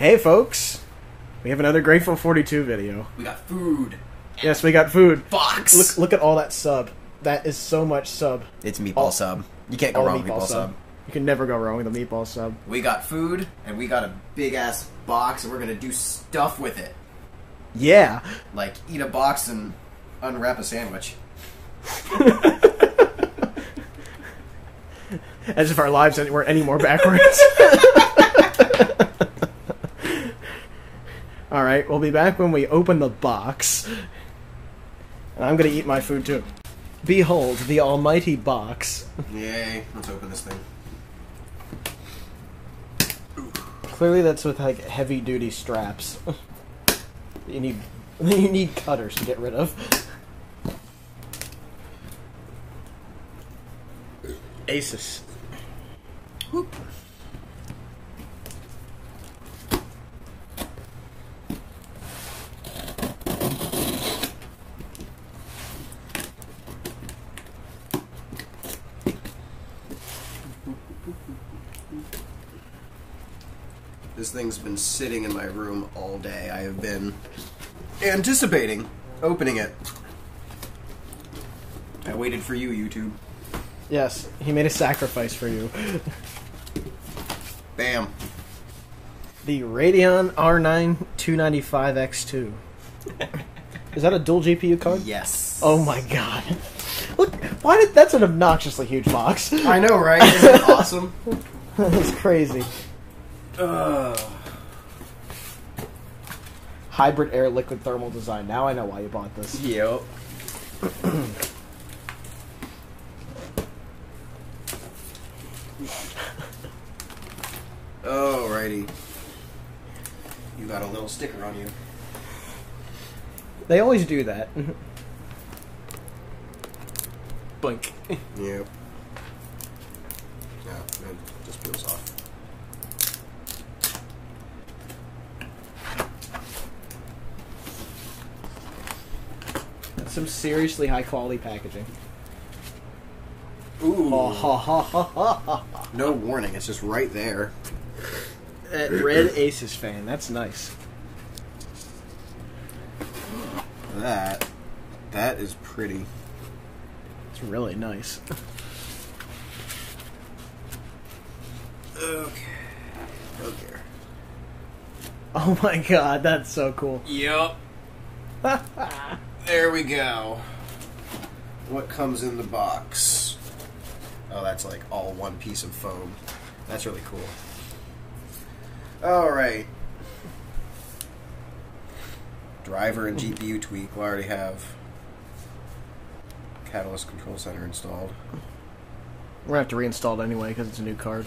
Hey folks, we have another Grateful 42 video. We got food. Yes, we got food. Box. Look at all that sub. That is so much sub. It's meatball sub. You can't go wrong with meatball sub. You can never go wrong with a meatball sub. We got food, and we got a big-ass box, and we're going to do stuff with it. Yeah. Like, eat a box and unwrap a sandwich. As if our lives weren't any more backwards. Alright, we'll be back when we open the box. And I'm gonna eat my food too. Behold, the almighty box. Yay. Let's open this thing. Clearly that's with, like, heavy-duty straps. You need cutters to get rid of. Asus. Whoop. This thing's been sitting in my room all day. I have been anticipating opening it. I waited for you, YouTube. Yes, he made a sacrifice for you. Bam. The Radeon R9 295X2. Is that a dual GPU card? Yes. Oh my god. Look, that's an obnoxiously huge box. I know, right? Isn't it awesome? That's crazy. Hybrid air liquid thermal design. Now I know why you bought this. Yep. Alrighty. You got a little sticker on you. They always do that. Blink. Yep. Yeah, it just peels off. That's some seriously high quality packaging. Ooh. No No warning, it's just right there. That red Asus fan, that's nice. That is pretty. It's really nice. Okay. Okay. Oh my god, that's so cool. Yep. There we go. What comes in the box? Oh, that's like all one piece of foam. That's really cool. Alright. Driver and GPU tweak. We'll already have Catalyst Control Center installed. We're gonna have to reinstall it anyway because it's a new card.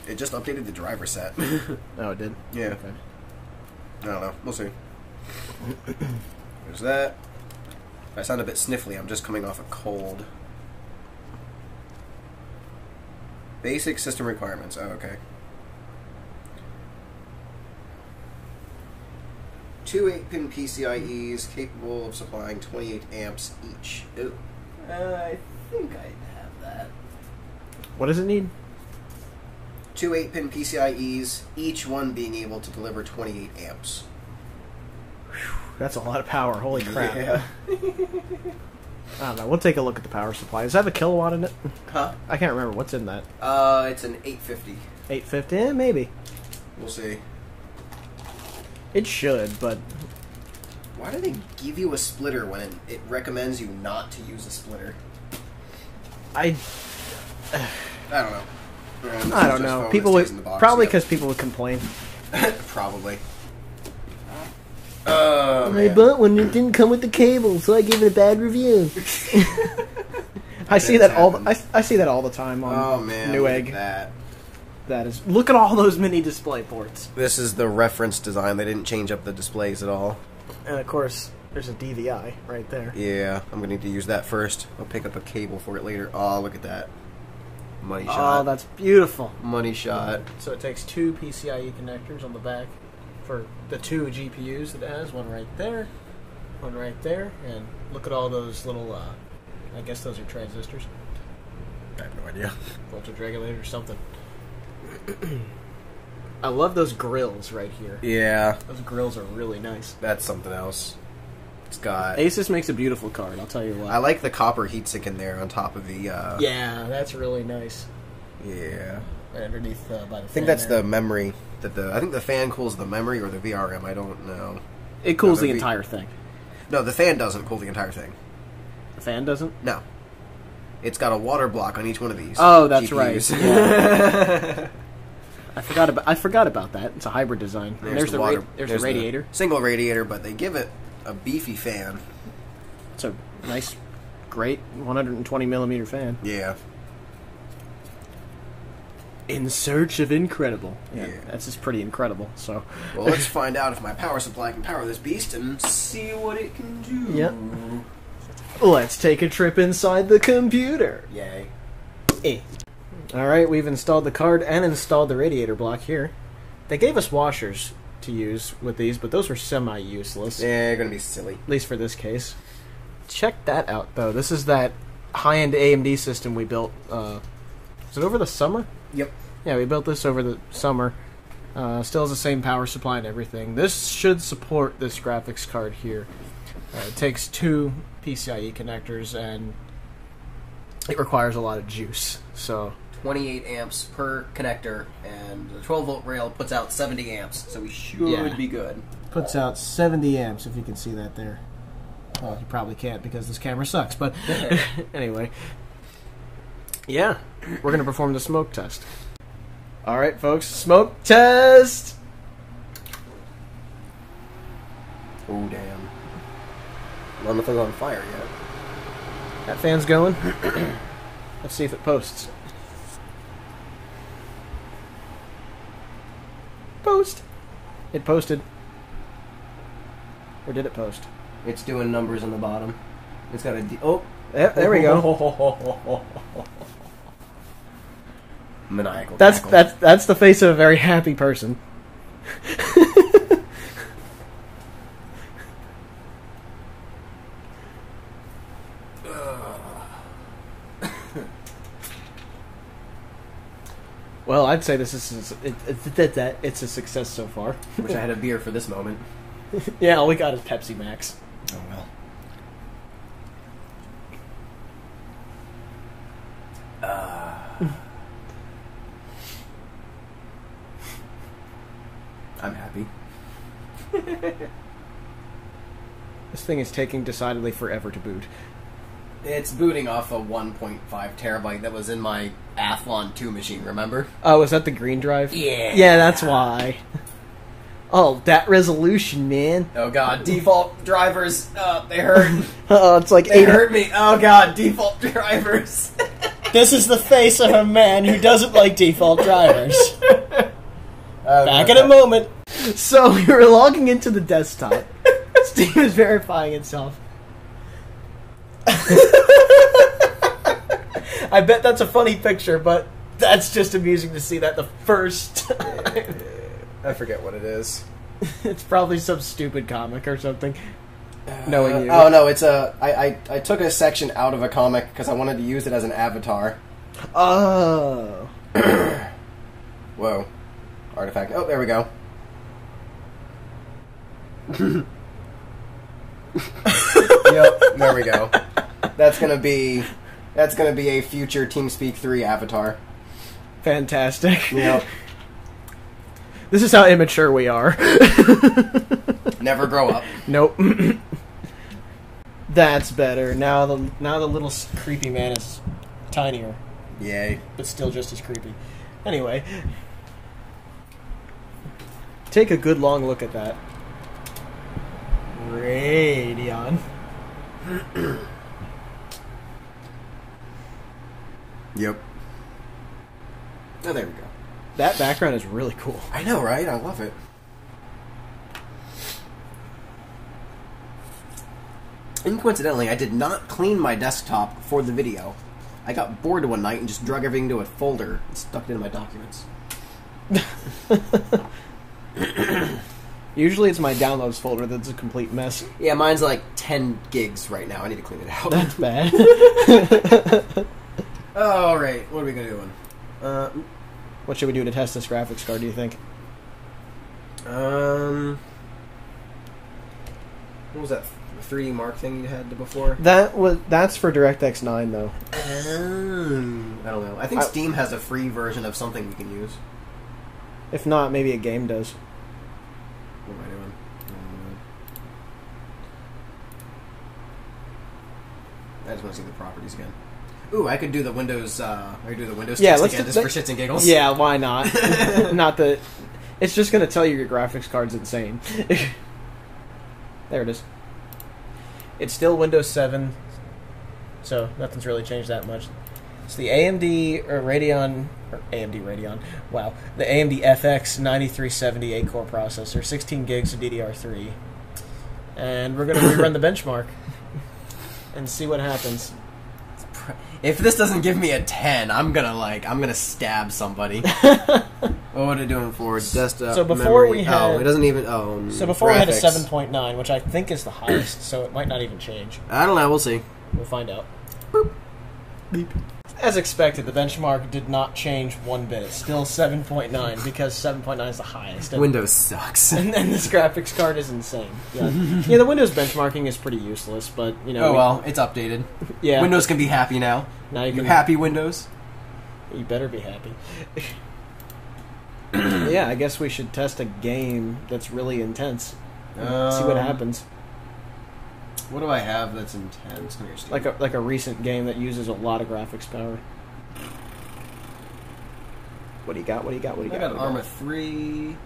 It just updated the driver set. Oh, it did? Yeah. Okay. I don't know. We'll see. There's that. If I sound a bit sniffly, I'm just coming off a cold. Basic system requirements. Oh, okay. 2 8-pin PCIEs capable of supplying 28 amps each. Ooh. I think I have that. What does it need? 2 8-pin PCIEs, each one being able to deliver 28 amps. That's a lot of power. Holy crap. Yeah. I don't know. We'll take a look at the power supply. Does that have a kilowatt in it? Huh? I can't remember. What's in that? It's an 850. 850? Eh, maybe. We'll see. It should, but... Why do they give you a splitter when it recommends you not to use a splitter? I don't know. I don't know. People would... Probably because people would complain. Probably. I bought one and it didn't come with the cable, so I gave it a bad review. I see that I see that all the time on Newegg. That is. Look at all those mini display ports. This is the reference design. They didn't change up the displays at all. And of course, there's a DVI right there. Yeah, I'm gonna need to use that first. I'll pick up a cable for it later. Oh, look at that. Money shot. Oh, that's beautiful. Money shot. So it takes 2 PCIe connectors on the back for the 2 GPUs that it has. One right there, one right there, and look at all those little, I guess those are transistors. I have no idea. Voltage regulator or something. I love those grills right here. Yeah. Those grills are really nice. That's something else. It's got... Asus makes a beautiful card, I'll tell you what. I like the copper heatsink in there on top of the... Yeah, that's really nice. Yeah. Right underneath by the fan. I think that's the memory. I think the fan cools the memory or the VRM, I don't know. It cools the entire thing. No, the fan doesn't cool the entire thing. The fan doesn't? No. It's got a water block on each one of these. Oh, that's GPUs. right. Yeah. I forgot about that. It's a hybrid design. There's the radiator. Single radiator, but they give it a beefy fan. It's a nice, great 120 millimeter fan. Yeah. In search of incredible. Yeah, that's just pretty incredible. So, well, let's find out if my power supply can power this beast and see what it can do. Yep. Let's take a trip inside the computer. Yay. Alright, we've installed the card and installed the radiator block here. They gave us washers to use with these, but those were semi-useless. Yeah, they're going to be silly. At least for this case. Check that out, though. This is that high-end AMD system we built. Was it over the summer? Yep. Yeah, we built this over the summer. Still has the same power supply and everything. This should support this graphics card here. It takes 2 PCIe connectors, and it requires a lot of juice. So 28 amps per connector, and the 12-volt rail puts out 70 amps, so we should be good. Puts out 70 amps, if you can see that there. Well, you probably can't because this camera sucks, but anyway. Yeah, we're going to perform the smoke test. Alright, folks, smoke test! Oh, damn. I don't know if it's on fire yet. That fan's going. Let's see if it posts. Post! It posted. Or did it post? It's doing numbers on the bottom. It's got a... Oh! Yep, there we go. Maniacal. That's the face of a very happy person. Well, I'd say this is it's a success so far. Wish I had a beer for this moment. Yeah, all we got is Pepsi Max. Oh well. I'm happy. This thing is taking decidedly forever to boot. It's booting off a 1.5 terabyte that was in my Athlon 2 machine, remember? Oh, is that the green drive? Yeah. Yeah, that's why. Oh, that resolution, man. Oh god, default drivers. They hurt. Oh, it's like they hurt me. Oh god, default drivers. This is the face of a man who doesn't like default drivers. Back in a moment. So we were logging into the desktop. Steam is verifying itself. I bet that's a funny picture, but that's just amusing to see that the first time. I forget what it is. It's probably some stupid comic or something. Knowing you. Oh no, it's a... I took a section out of a comic because I wanted to use it as an avatar. Oh. Whoa. Artifact. Oh, there we go. Yep, there we go. That's gonna be a future TeamSpeak 3 avatar. Fantastic. Yep. This is how immature we are. Never grow up. Nope. That's better. Now the little creepy man is tinier. Yay. But still just as creepy. Anyway. Take a good long look at that. Radeon. Yep. Oh, there we go. That background is really cool. I know, right? I love it. And coincidentally, I did not clean my desktop for the video. I got bored one night and just drug everything into a folder and stuck it in my documents. Usually it's my downloads folder that's a complete mess. Yeah, mine's like 10 gigs right now. I need to clean it out. That's bad. Alright, what are we going to do? What should we do to test this graphics card, do you think? What was that 3D Mark thing you had before? That's for DirectX 9 though. I don't know. I think Steam has a free version of something we can use. If not, maybe a game does. What am I doing? I just want to see the properties again. Ooh, I could do the Windows. I could do the Windows test again just for shits and giggles. Yeah, why not? Not that it's just going to tell you your graphics card's insane. There it is. It's still Windows 7, so nothing's really changed that much. It's the AMD Radeon. Wow, the AMD FX 9370 8-core processor, 16 gigs of DDR3, and we're going to rerun the benchmark and see what happens. If this doesn't give me a 10, I'm gonna stab somebody. What are we doing for desktop? So before memory? we had, it doesn't even. Oh, so before graphics. We had a 7.9, which I think is the highest, so it might not even change. I don't know. We'll see. We'll find out. Boop. Beep. As expected, the benchmark did not change one bit. It's still 7.9 because 7.9 is the highest. And Windows sucks. And then this graphics card is insane. Yeah, yeah. The Windows benchmarking is pretty useless, but you know. Oh well, it's updated. Yeah, Windows can be happy now. Now you happy, Windows? You better be happy. Yeah, I guess we should test a game that's really intense. See what happens. What do I have that's intense? Like a recent game that uses a lot of graphics power. What do you got? I got Arma 3.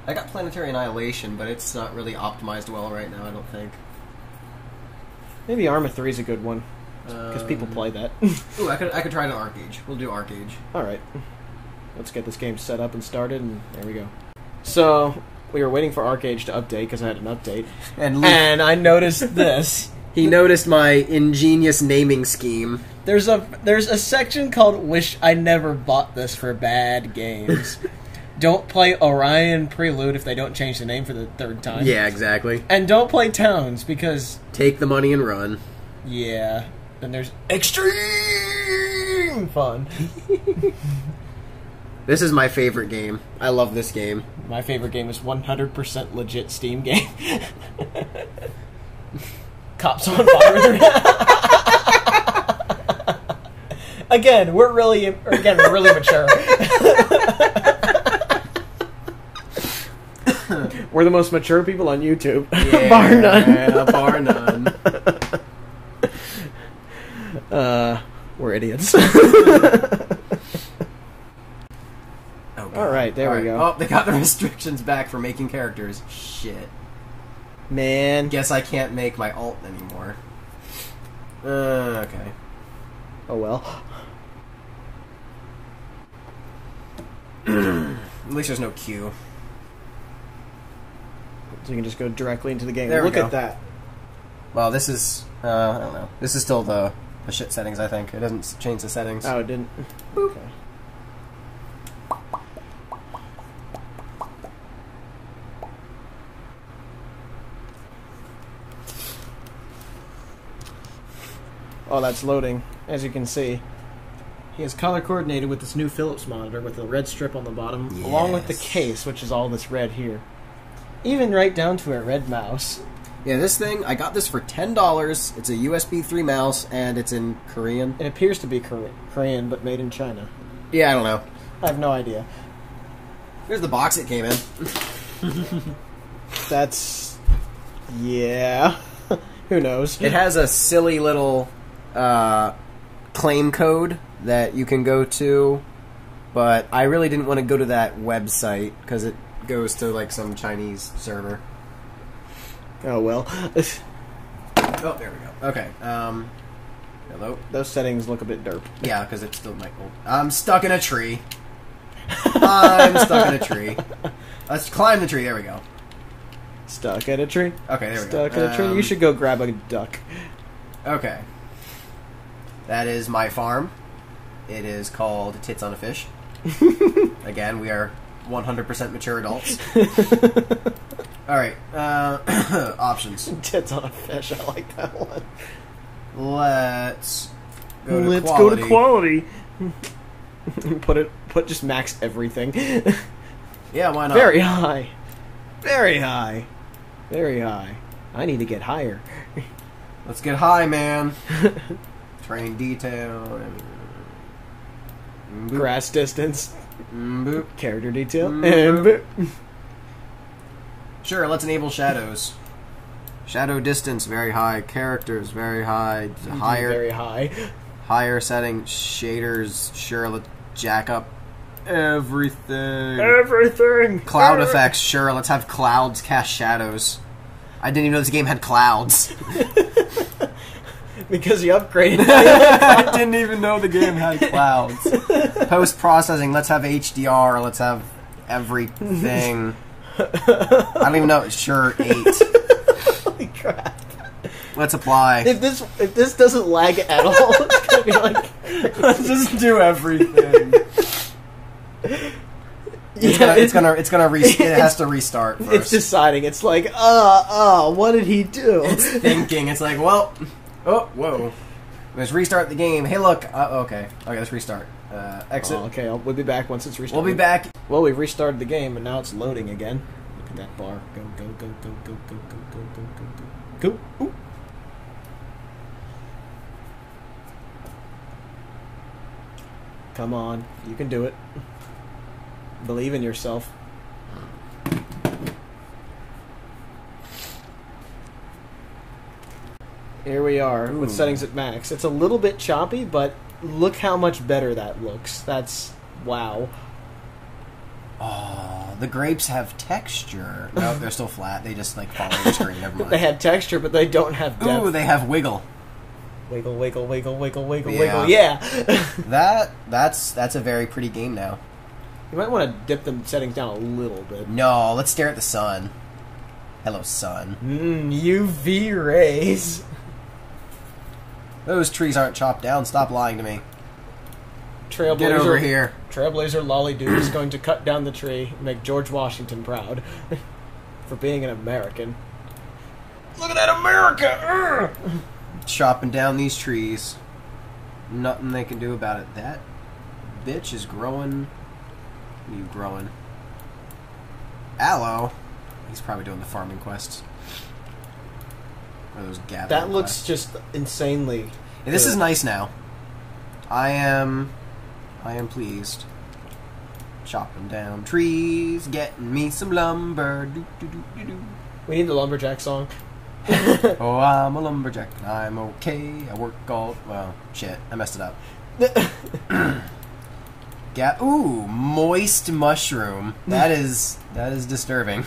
I got Planetary Annihilation, but it's not really optimized well right now, I don't think. Maybe Arma 3 is a good one. Because people play that. Ooh, I could try the ArcAge. We'll do ArcAge. Alright. Let's get this game set up and started, and there we go. So, we were waiting for ArcAge to update, because I had an update. And I noticed this. He noticed my ingenious naming scheme. There's a section called Wish I Never Bought This for Bad Games. Don't play Orion Prelude if they don't change the name for the third time. Yeah, exactly. And don't play Towns, because... Take the money and run. Yeah. Then there's Extreme Fun. This is my favorite game. I love this game. My favorite game is 100% legit Steam game. Cops on Fire. Again, we're really mature. We're the most mature people on YouTube. Yeah, bar none. Bar none. We're idiots. Oh, alright, there we go. Oh, they got the restrictions back for making characters. Shit. Man. Guess I can't make my alt anymore. Okay. Oh well. At least there's no queue. So you can just go directly into the game. There we go. Look at that. Well, this is... I don't know. This is still the shit settings, I think. It doesn't change the settings. Oh, it didn't? Boop. Okay. Oh, that's loading. As you can see, he is color coordinated with this new Philips monitor with a red strip on the bottom, yes, along with the case, which is all this red here. Even right down to a red mouse. Yeah, this thing, I got this for $10. It's a USB 3 mouse, and it's in Korean. It appears to be Korean, but made in China. Yeah, I don't know. I have no idea. Here's the box it came in. That's... yeah. Who knows? It has a silly little claim code that you can go to, but I really didn't want to go to that website because it goes to like some Chinese server. Oh well. Oh, there we go. Okay. Hello. Those settings look a bit derp. Yeah, because it's still my old. I'm stuck in a tree. I'm stuck in a tree. Let's climb the tree. There we go. Stuck at a tree. Okay, there we go. Stuck at a tree. You should go grab a duck. Okay. That is my farm. It is called Tits on a Fish. Again, we are 100% mature adults. Alright, options. Tits on a Fish, I like that one. Let's go to quality. Put just max everything. Yeah, why not? Very high. Very high. Very high. I need to get higher. Let's get high, man. Train detail. Boop. Grass distance. Boop. Character detail. And boop. Sure, let's enable shadows. Shadow distance, very high. Characters, very high. Higher. Very high. Higher setting. Shaders, sure, let's jack up everything. Everything. Cloud effects, sure, let's have clouds cast shadows. I didn't even know this game had clouds. Because you upgraded. I didn't even know the game had clouds. Post-processing, let's have HDR, let's have everything. I don't even know. Sure, 8. Holy crap. Let's apply. If this doesn't lag at all, it's gonna be like... Let's just do everything. It has to restart first. It's deciding. It's like, what did he do? It's thinking. It's like, well, oh, whoa. Let's restart the game. Hey, look. Okay, let's restart. Exit. Oh, okay, we'll be back once it's restarted. We'll be back. Well, we've restarted the game, and now it's loading again. Look at that bar. Go, go, go, go, go, go, go, go, go, go, go, go. Ooh. Come on, you can do it. Believe in yourself. Here we are with settings at max. It's a little bit choppy, but look how much better that looks. That's wow. Oh, the grapes have texture. No, they're still flat. They just like follow the screen. Never mind. They have texture, but they don't have depth. Ooh, they have wiggle. Wiggle, wiggle, wiggle, wiggle, wiggle, wiggle. Yeah. That's a very pretty game now. You might want to dip the settings down a little bit. No, let's stare at the sun. Hello, sun. UV rays. Those trees aren't chopped down. Stop lying to me. Trailblazer, get over here. Trailblazer Lolly Dude is going to cut down the tree and make George Washington proud for being an American. Look at that America! Chopping down these trees. Nothing they can do about it. That bitch is growing. What are you growing? Aloe. He's probably doing the farming quests. Or those gathering That looks quests. just insanely. Hey, this is nice now. I am pleased. Chopping down trees, getting me some lumber. Do, do, do, do, do. We need the lumberjack song. Oh, I'm a lumberjack. I'm okay. I work all... Well, shit. I messed it up. Ooh, moist mushroom. That is disturbing.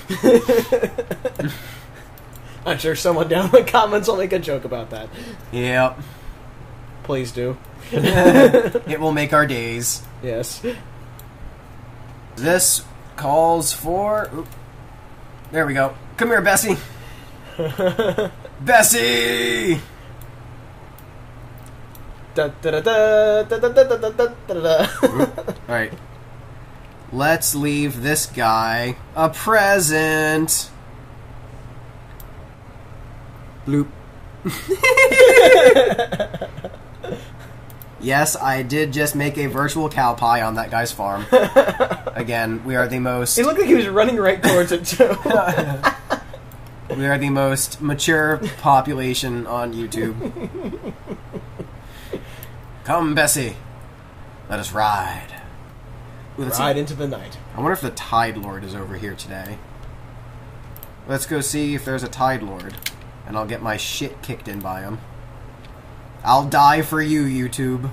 I'm sure someone down in the comments will make a joke about that. Yep. Please do. It will make our days. Yes. This calls for... Oop. There we go. Come here, Bessie. Bessie! Alright. Let's leave this guy a present. Bloop. Yes, I did just make a virtual cow pie on that guy's farm. Again, we are the most... He looked like he was running right towards it, too. We are the most mature population on YouTube. Come, Bessie. Let us ride. Ooh, Ride into the night. I wonder if the Tide Lord is over here today. Let's go see if there's a Tide Lord. And I'll get my shit kicked in by him. I'll die for you, YouTube.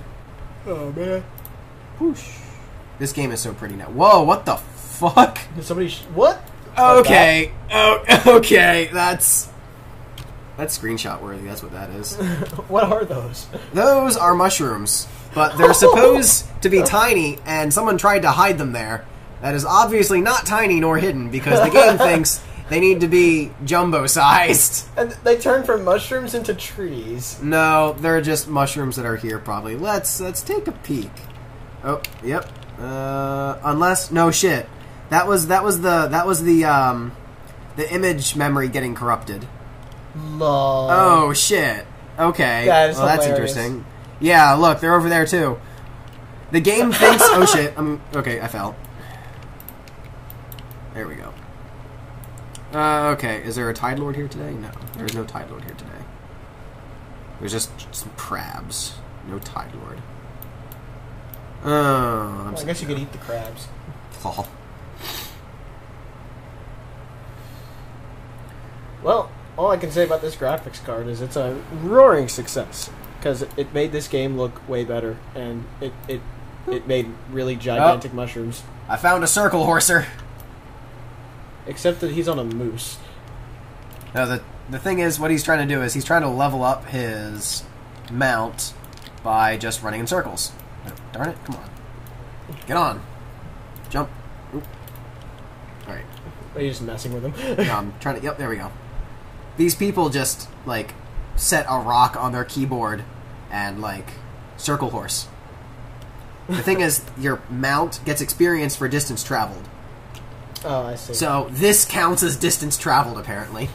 Oh, man. Whoosh. This game is so pretty now. Whoa, what the fuck? Did somebody... What? Okay. Oh, okay. That's screenshot worthy. That's what that is. What are those? Those are mushrooms. But they're supposed to be tiny, and someone tried to hide them there. That is obviously not tiny nor hidden, because the game thinks they need to be jumbo-sized. And they turn from mushrooms into trees. No, they're just mushrooms that are here, probably. Let's take a peek. Oh, yep. Unless... No, shit. That was the image memory getting corrupted. Lol. Oh, shit. Okay. That is well, that's hilarious. interesting. Yeah, look, they're over there, too. The game thinks... Oh, shit. Okay, I fell. There we go. Okay, is there a Tide Lord here today? No, there's no Tide Lord here today. There's just some crabs. No Tide Lord. I guess you could eat the crabs. Oh. Well, all I can say about this graphics card is it's a roaring success. Because it made this game look way better. And it made really gigantic mushrooms. I found a circle horser. Except that he's on a moose. No, the thing is, what he's trying to do is he's trying to level up his mount by just running in circles. Oh, darn it, come on. Get on. Jump. Oop. Alright. Are you just messing with him? No, I'm trying to... Yep, there we go. These people just, like, set a rock on their keyboard and, like, circle horse. The thing is, your mount gets experience for distance traveled. Oh, I see. So, this counts as distance traveled, apparently.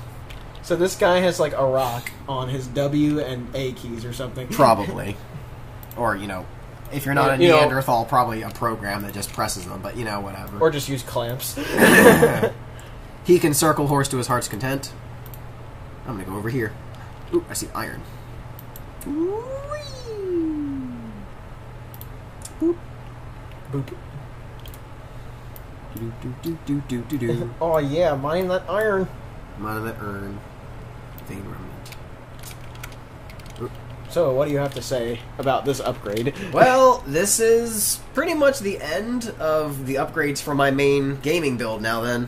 So this guy has, like, a rock on his W and A keys or something. Probably. Or, you know, if you're not a Neanderthal, probably a program that just presses them, but, you know, whatever. Or just use clamps. He can circle horse to his heart's content. I'm gonna go over here. Ooh, I see iron. Boop. Boop. Oh yeah, mine that iron. Mine that iron. Vein remnant. So, what do you have to say about this upgrade? Well, this is pretty much the end of the upgrades for my main gaming build now then.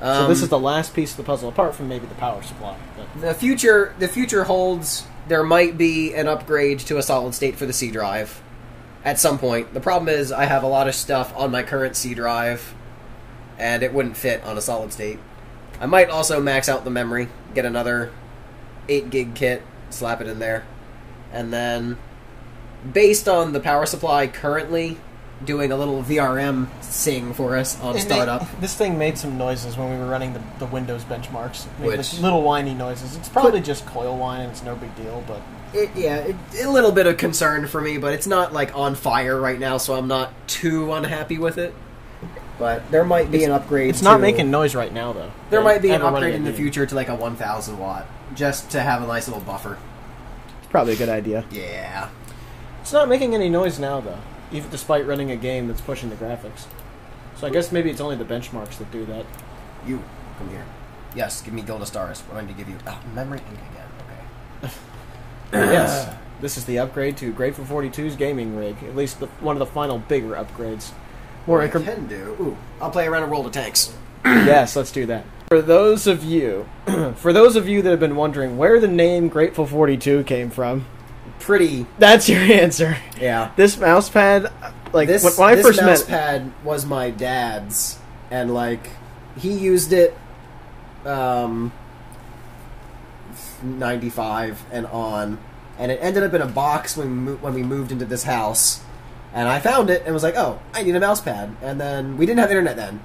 So this is the last piece of the puzzle, apart from maybe the power supply. But. The future holds there might be an upgrade to a solid state for the C drive at some point. The problem is I have a lot of stuff on my current C drive, and it wouldn't fit on a solid state. I might also max out the memory, get another 8 gig kit, slap it in there, and then, based on the power supply currently, doing a little VRM sing for us on startup. This thing made some noises when we were running the Windows benchmarks. It made little whiny noises. It's probably just coil whine, and it's no big deal, but... a little bit of concern for me, but it's not, like, on fire right now, so I'm not too unhappy with it. But there might be an upgrade. It's not making noise right now, though. There might be an upgrade in the future to, like, a 1,000 watt, just to have a nice little buffer. It's probably a good idea. Yeah. It's not making any noise now, though, even despite running a game that's pushing the graphics. So I guess maybe it's only the benchmarks that do that. You, come here. Yes, give me Golden Stars. I'm going to give you memory ink again. Okay. Yes, this is the upgrade to Grateful 42's gaming rig. At least one of the final bigger upgrades. More can do. Ooh, I'll play around a World of Tanks. Yes, let's do that. For those of you that have been wondering where the name Grateful 42 came from, that's your answer. Yeah. This mouse pad, like when I first met, this mouse pad was my dad's, and like he used it 95 and on, and it ended up in a box when we moved into this house, and I found it and was like, oh, I need a mouse pad, and then we didn't have internet then,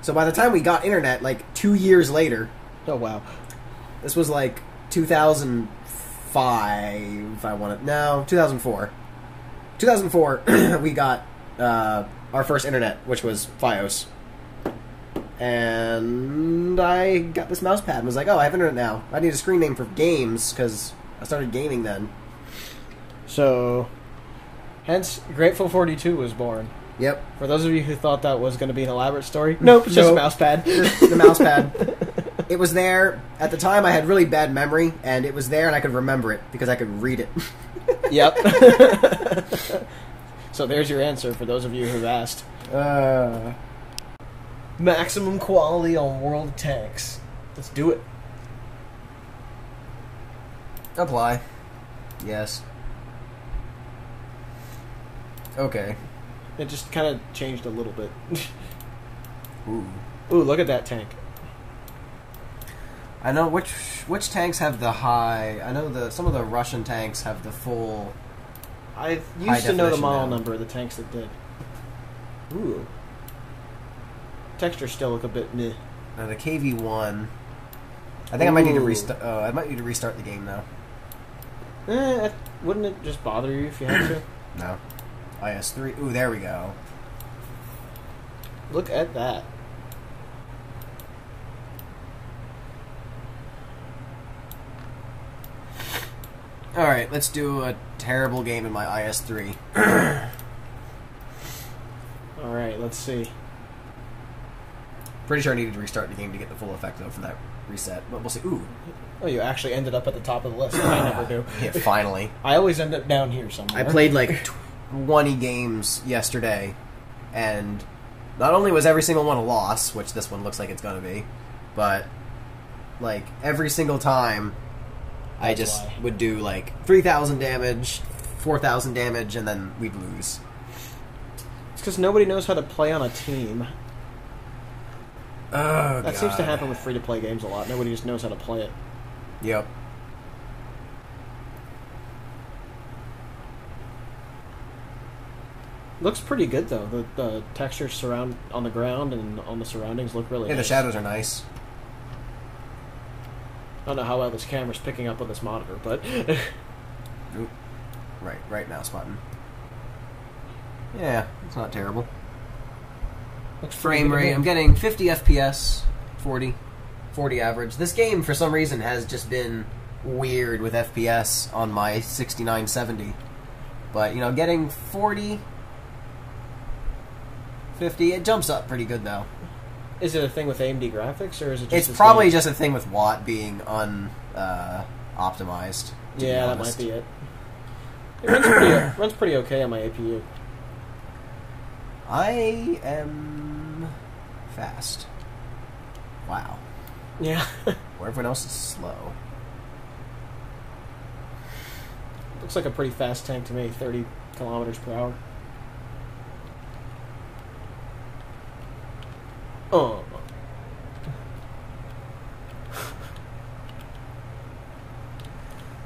so by the time we got internet, like 2 years later, oh wow, this was like 2005, 2004. 2004, we got our first internet, which was Fios. And I got this mouse pad and was like, oh, I have internet now. I need a screen name for games, because I started gaming then. So, hence, Grateful 42 was born. Yep. For those of you who thought that was going to be an elaborate story, nope, it's just a mouse pad. The mouse pad. It was there. At the time, I had really bad memory, and it was there, and I could remember it, because I could read it. Yep. So there's your answer for those of you who've asked. Maximum quality on World of Tanks. Let's do it. Apply. Yes. Okay. It just kind of changed a little bit. Ooh. Ooh, look at that tank. I know which tanks have the high... I know some of the Russian tanks have the full... I used to know the model number of the tanks that did. Ooh. Textures still look a bit meh. Now the KV-1... I think I might need to restart... I might need to restart the game now. Wouldn't it just bother you if you had to? No. IS-3. Ooh, there we go. Look at that. Alright, let's do a terrible game in my IS3. Alright, let's see. Pretty sure I needed to restart the game to get the full effect, though, for that reset. But we'll see. Ooh. Oh, you actually ended up at the top of the list. I never do. Yeah, finally. I always end up down here somewhere. I played like 20 games yesterday, and not only was every single one a loss, which this one looks like it's going to be, but like every single time I just would do like 3,000 damage, 4,000 damage, and then we'd lose. It's because nobody knows how to play on a team. Oh, that seems to happen with free-to-play games a lot. Nobody just knows how to play it. Yep. Looks pretty good, though. The textures on the ground and on the surroundings look really nice. Yeah, the shadows are nice. I don't know how well this camera's picking up on this monitor, but... Oop. Right mouse button. Yeah, it's not terrible. Looks frame rate, I'm getting 50 FPS, 40 average. This game, for some reason, has just been weird with FPS on my 6970. But, you know, getting 40, 50, it jumps up pretty good, though. Is it a thing with AMD graphics, or is it just... It's probably just a thing with Watt being optimized. Yeah, that might be it. It runs pretty okay on my APU. I am fast. Wow. Yeah. Where everyone else is slow. Looks like a pretty fast tank to me, 30 kilometers per hour. Oh.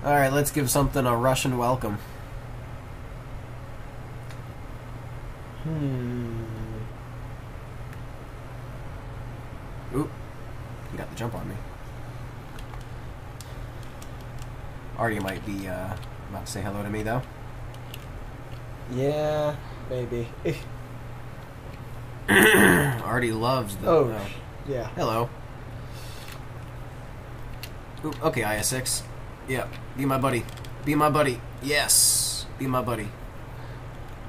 Alright, let's give something a Russian welcome. Oop. You got the jump on me. Artie might be about to say hello to me, though. Yeah, maybe. Artie loves the... Oh, yeah. Hello. Oop, okay, IS6. Yeah, be my buddy. Be my buddy. Yes, be my buddy.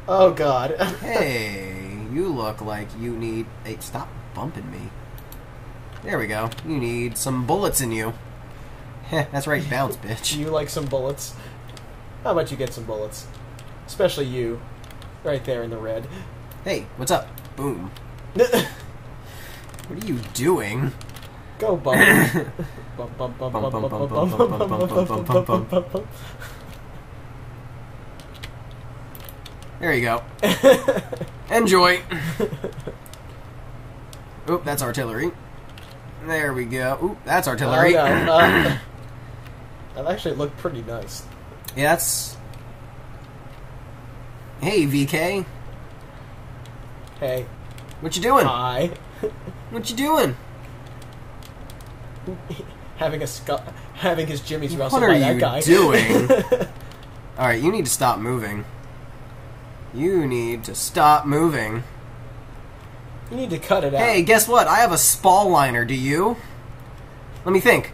Oh, God. Hey, you look like you need... Hey, stop bumping me. There we go. You need some bullets in you. Heh, that's right, bounce, bitch. You like some bullets? How about you get some bullets? Especially you. Right there in the red. Hey, what's up? Boom. What are you doing? Go bump. Bump, bump, bump, bump, bump, bump, bump, bump, bump, bump, bump. There you go. Enjoy. Oop, that's artillery. There we go. Oop, that's artillery. That actually looked pretty nice. Yeah, that's... Hey, VK. Hey. What you doing? Hi. What you doing? having his Jimmy's wrestled by that guy. What are you doing? Alright, you need to stop moving. You need to stop moving. You need to cut it out. Hey, guess what? I have a spall liner, do you? Let me think.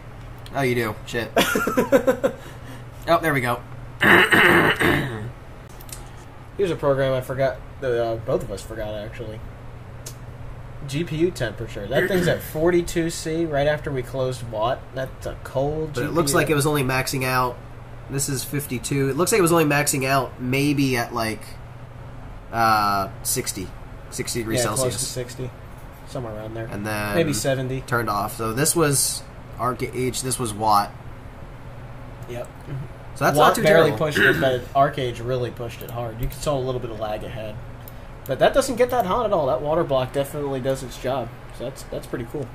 Oh, you do. Shit. Oh, there we go. Here's a program I forgot, that both of us forgot, actually. GPU temperature. That thing's at 42C right after we closed Watt. That's a cold GPU. But it looks like it was only maxing out... This is 52. It looks like it was only maxing out maybe at, like, 60 degrees Celsius. Close to 60. Somewhere around there. And then... maybe 70. Turned off. So this was Arc Age, this was Watt. Yep. So that's Watt not too barely terrible. pushed it, but Arc Age really pushed it hard. You saw a little bit of lag ahead. But that doesn't get that hot at all. That water block definitely does its job. So that's pretty cool.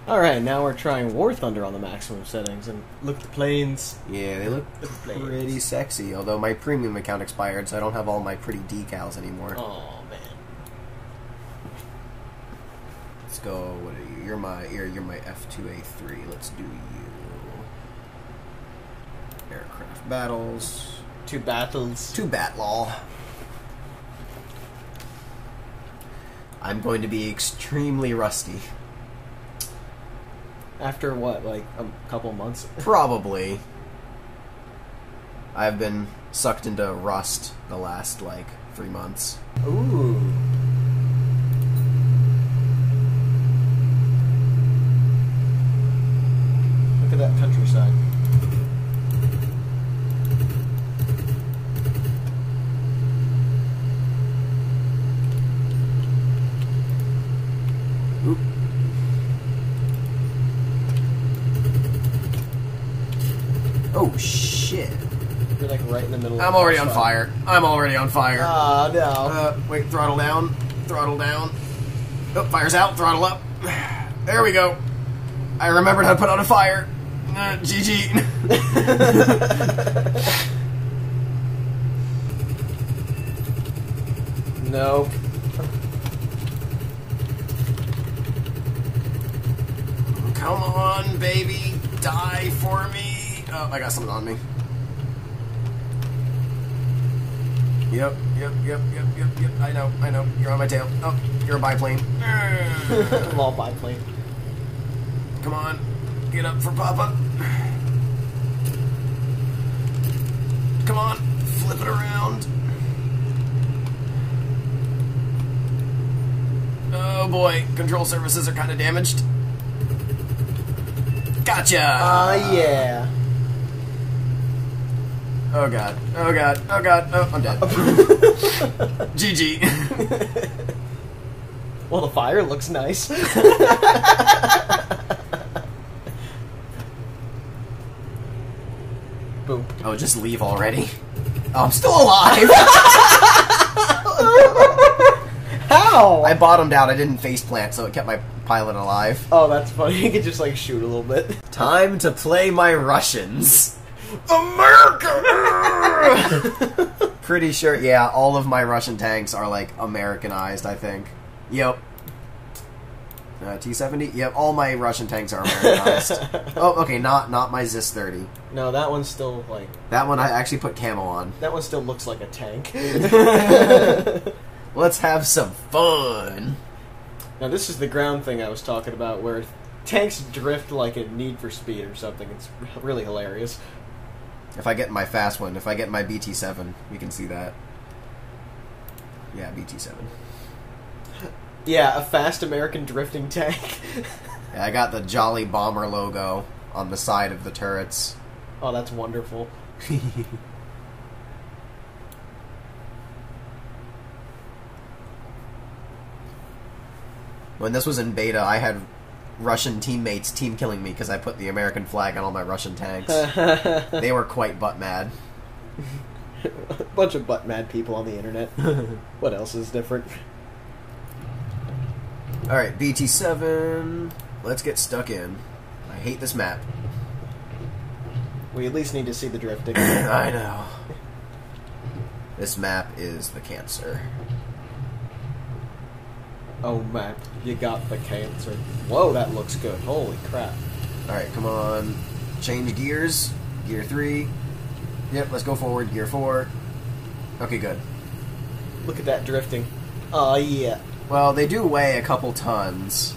Alright, now we're trying War Thunder on the maximum settings, and look at the planes. Yeah, they look pretty sexy, although my premium account expired, so I don't have all my pretty decals anymore. Oh, man. Let's go, what are you? You're my F2A3, let's do you. Aircraft battles. Two battles. Two batlaw. I'm going to be extremely rusty. After what, like a couple months? Probably. I've been sucked into Rust the last, like, 3 months. Ooh. Look at that countryside. Oop. Oh, shit. You're like right in the middle of I'm already on fire. I'm already on fire. Ah, no. Wait, throttle down. Throttle down. Oh, fire's out. Throttle up. There we go. I remembered how to put out a fire. GG. No. Come on, baby. Die for me. Oh, I got something on me. Yep. I know. You're on my tail. Oh, you're a biplane. I'm all biplane. Come on. Get up for Papa. Come on. Flip it around. Oh boy. Control surfaces are kind of damaged. Gotcha! Yeah. Oh god. Oh, I'm dead. GG. Well, the fire looks nice. Boom. Oh, just leave already? Oh, I'm still alive! How? I bottomed out, I didn't faceplant, so it kept my pilot alive. Oh, that's funny. You could just, like, shoot a little bit. Time to play my Russians. America! Pretty sure, yeah, all of my Russian tanks are, like, Americanized, I think. Yep. T-70? Yep, all my Russian tanks are Americanized. Oh, okay, not my Zis-30. No, that one's still, like... That one I actually put camo on. That one still looks like a tank. Let's have some fun. Now, this is the ground thing I was talking about, where tanks drift like a Need for Speed or something. It's really hilarious. If I get my fast one, if I get my BT-7, you can see that. Yeah, BT-7. Yeah, a fast American drifting tank. Yeah, I got the Jolly Bomber logo on the side of the turrets. Oh, that's wonderful. When this was in beta, I had Russian teammates team killing me because I put the American flag on all my Russian tanks. They were quite butt mad. A bunch of butt mad people on the internet. What else is different? Alright, BT-7. Let's get stuck in. I hate this map. We at least need to see the drifting. I know. This map is the cancer. Oh, map. You got the cancer. Whoa, that looks good. Holy crap. Alright, come on. Change gears. Gear 3. Yep, let's go forward. Gear 4. Okay, good. Look at that drifting. Oh, yeah. Well, they do weigh a couple tons.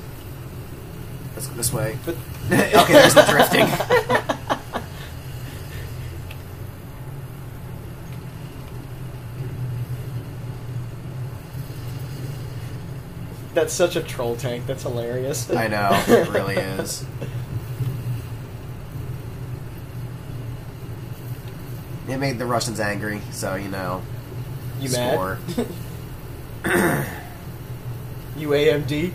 Let's go this way. But okay, there's the drifting. That's such a troll tank. That's hilarious. I know. It really is. It made the Russians angry, so, you know. You score. Mad? You AMD?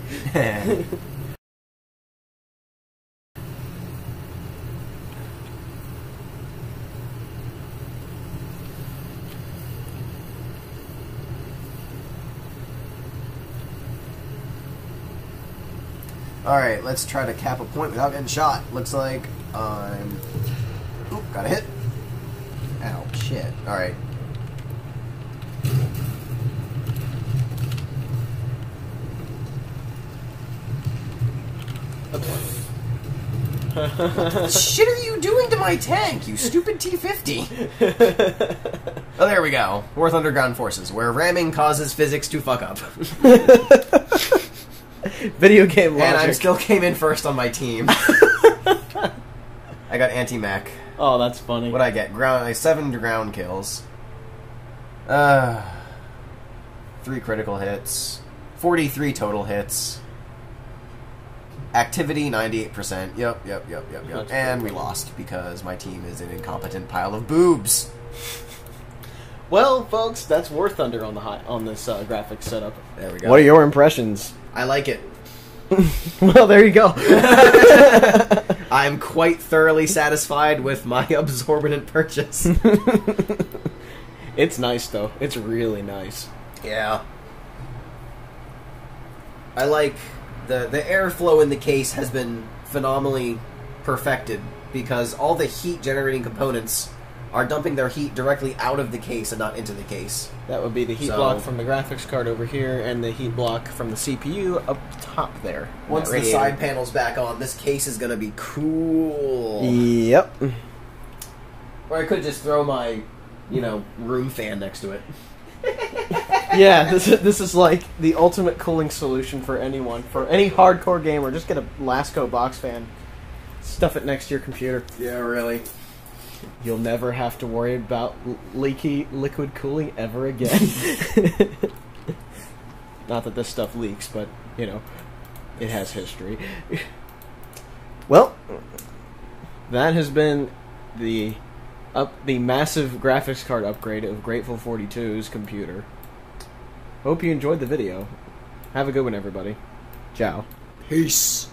Alright, let's try to cap a point without getting shot. Looks like I'm... Oop, got a hit. Ow, shit. Alright. What the shit are you doing to my tank, you stupid T-50? Oh, there we go. Worth Underground Forces, where ramming causes physics to fuck up. Video game logic. And I still came in first on my team. I got anti-mech. Oh, that's funny. What'd I get? 7 ground kills. 3 critical hits. 43 total hits. Activity, 98%. Yep. And we lost because my team is an incompetent pile of boobs. Well, folks, that's War Thunder on this graphics setup. There we go. What are your impressions? I like it. Well, there you go. I'm quite thoroughly satisfied with my absorbent purchase. It's nice, though. It's really nice. Yeah. I like the airflow in the case has been phenomenally perfected because all the heat generating components are dumping their heat directly out of the case and not into the case. That would be the heat block from the graphics card over here and the heat block from the CPU up top there. Once the side panel's back on, this case is going to be cool. Yep. Or I could just throw my, room fan next to it. Yeah, this is like the ultimate cooling solution for anyone. For any hardcore gamer, just get a Lasco box fan. Stuff it next to your computer. Yeah, really. You'll never have to worry about leaky liquid cooling ever again. Not that this stuff leaks, but, it has history. Well, that has been the massive graphics card upgrade of Grateful 42's computer. Hope you enjoyed the video. Have a good one, everybody. Ciao. Peace.